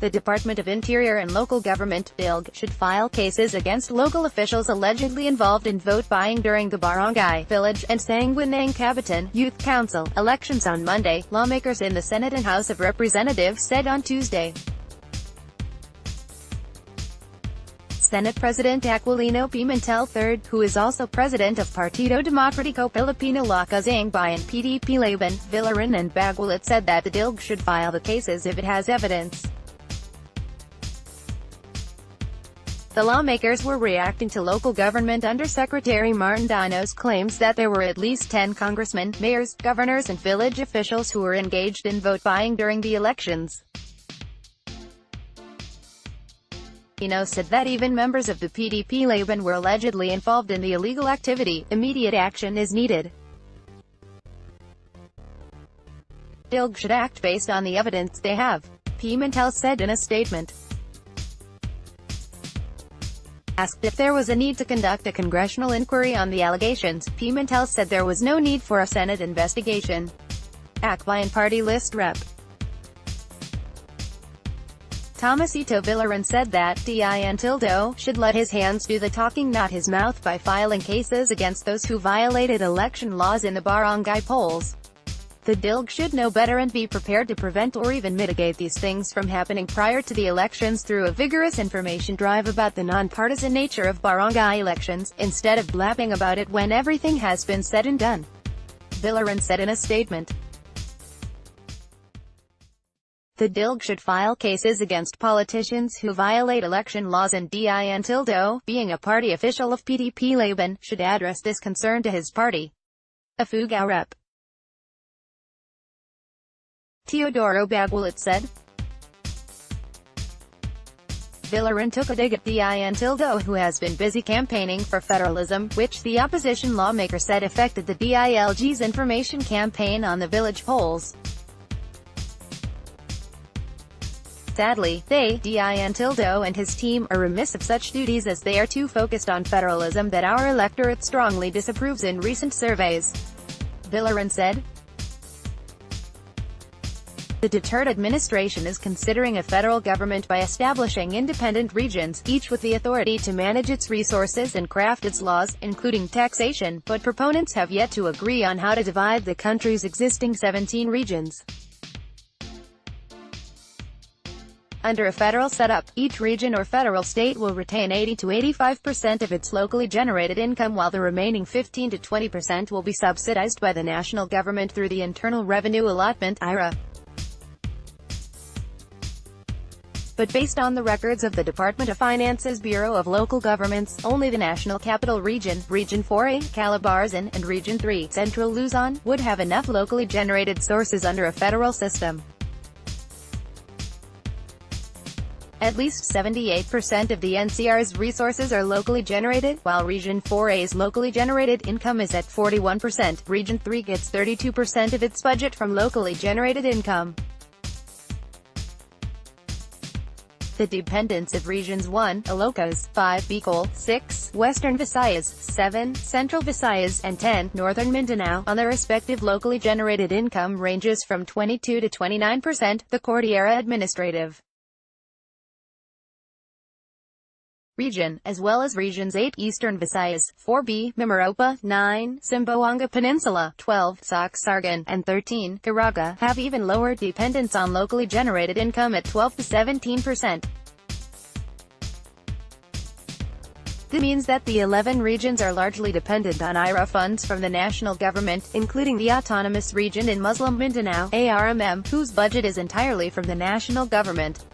The Department of Interior and Local Government (DILG) should file cases against local officials allegedly involved in vote buying during the Barangay, Village, and Sanguniang Kabataan Youth Council elections on Monday, lawmakers in the Senate and House of Representatives said on Tuesday. Senate President Aquilino Pimentel III, who is also president of Partido Demokratiko Pilipino-Lakas ng Bayan PDP-Laban, Villarin and Baguilat, said that the DILG should file the cases if it has evidence. The lawmakers were reacting to local government Undersecretary Martindano's claims that there were at least 10 congressmen, mayors, governors and village officials who were engaged in vote buying during the elections. Aquilino said that even members of the PDP-Laban were allegedly involved in the illegal activity. Immediate action is needed. DILG should act based on the evidence they have, Pimentel said in a statement. Asked if there was a need to conduct a congressional inquiry on the allegations, Pimentel said there was no need for a Senate investigation. Bayan Party List Rep. Tomasito Villarin said that DILG should let his hands do the talking, not his mouth, by filing cases against those who violated election laws in the barangay polls. The DILG should know better and be prepared to prevent or even mitigate these things from happening prior to the elections through a vigorous information drive about the nonpartisan nature of barangay elections, instead of blabbing about it when everything has been said and done, Villarin said in a statement. The DILG should file cases against politicians who violate election laws, and DILG, being a party official of PDP-Laban, should address this concern to his party. A Fugao Rep. Teodoro Baguilat said. Villarin took a dig at DILG, who has been busy campaigning for federalism, which the opposition lawmaker said affected the DILG's information campaign on the village polls. Sadly, DILG and his team, are remiss of such duties as they are too focused on federalism that our electorate strongly disapproves in recent surveys, Villarin said. The Duterte administration is considering a federal government by establishing independent regions, each with the authority to manage its resources and craft its laws, including taxation, but proponents have yet to agree on how to divide the country's existing 17 regions. Under a federal setup, each region or federal state will retain 80 to 85% of its locally generated income, while the remaining 15 to 20% will be subsidized by the national government through the Internal Revenue Allotment (IRA). But based on the records of the Department of Finance's Bureau of Local Governments, only the National Capital Region, Region 4A, Calabarzon, and Region 3, Central Luzon, would have enough locally generated sources under a federal system. At least 78% of the NCR's resources are locally generated, while Region 4A's locally generated income is at 41%. Region 3 gets 32% of its budget from locally generated income. The dependence of Regions 1, Ilocos, 5, Bicol, 6, Western Visayas, 7, Central Visayas, and 10, Northern Mindanao, on their respective locally generated income ranges from 22 to 29%, the Cordillera Administrative Region, as well as Regions 8, Eastern Visayas, 4B, Mimaropa, 9, Zamboanga Peninsula, 12, Sorsogon, and 13, Caraga, have even lower dependence on locally generated income at 12 to 17%. This means that the 11 regions are largely dependent on IRA funds from the national government, including the Autonomous Region in Muslim Mindanao, ARMM, whose budget is entirely from the national government.